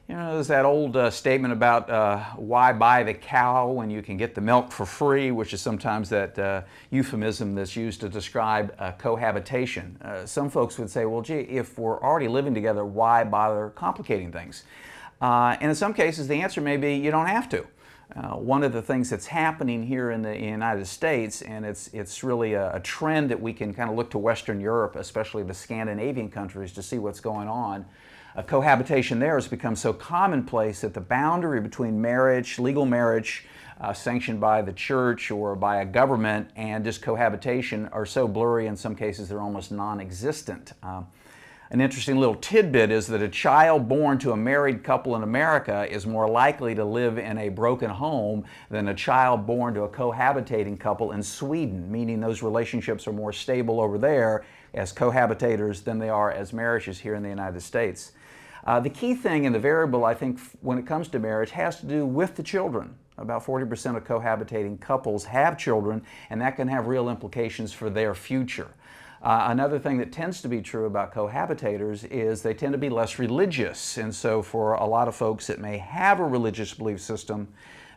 You know, there's that old statement about why buy the cow when you can get the milk for free, which is sometimes that euphemism that's used to describe cohabitation. Some folks would say, well, gee, if we're already living together, why bother complicating things? And in some cases, the answer may be you don't have to. One of the things that's happening here in the United States, and it's really a trend that we can kind of look to Western Europe, especially the Scandinavian countries, to see what's going on. Cohabitation there has become so commonplace that the boundary between marriage, legal marriage, sanctioned by the church or by a government, and just cohabitation are so blurry, in some cases they're almost non-existent. An interesting little tidbit is that a child born to a married couple in America is more likely to live in a broken home than a child born to a cohabitating couple in Sweden, meaning those relationships are more stable over there as cohabitators than they are as marriages here in the United States. The key thing and the variable, I think, when it comes to marriage has to do with the children. About 40% of cohabitating couples have children, and that can have real implications for their future. Another thing that tends to be true about cohabitators is they tend to be less religious, and so for a lot of folks that may have a religious belief system,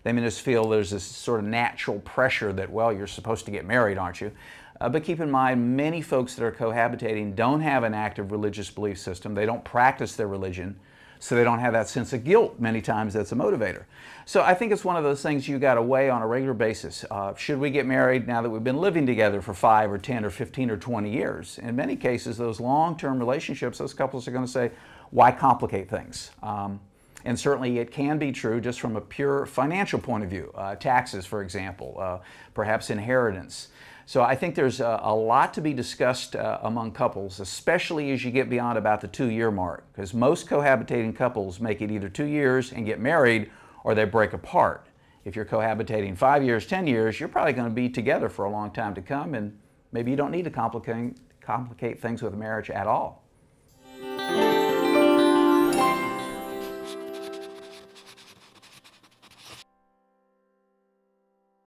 they may just feel there's this sort of natural pressure that, well, you're supposed to get married, aren't you? But keep in mind, many folks that are cohabitating don't have an active religious belief system. They don't practice their religion, so they don't have that sense of guilt many times that's a motivator. So I think it's one of those things you got to weigh on a regular basis. Should we get married now that we've been living together for 5 or 10 or 15 or 20 years? In many cases, those long-term relationships, those couples are going to say, why complicate things? And certainly it can be true just from a pure financial point of view. Taxes, for example, perhaps inheritance. So I think there's a lot to be discussed among couples, especially as you get beyond about the 2-year mark, because most cohabitating couples make it either 2 years and get married or they break apart. If you're cohabitating 5 years, 10 years, you're probably going to be together for a long time to come, and maybe you don't need to complicate things with marriage at all.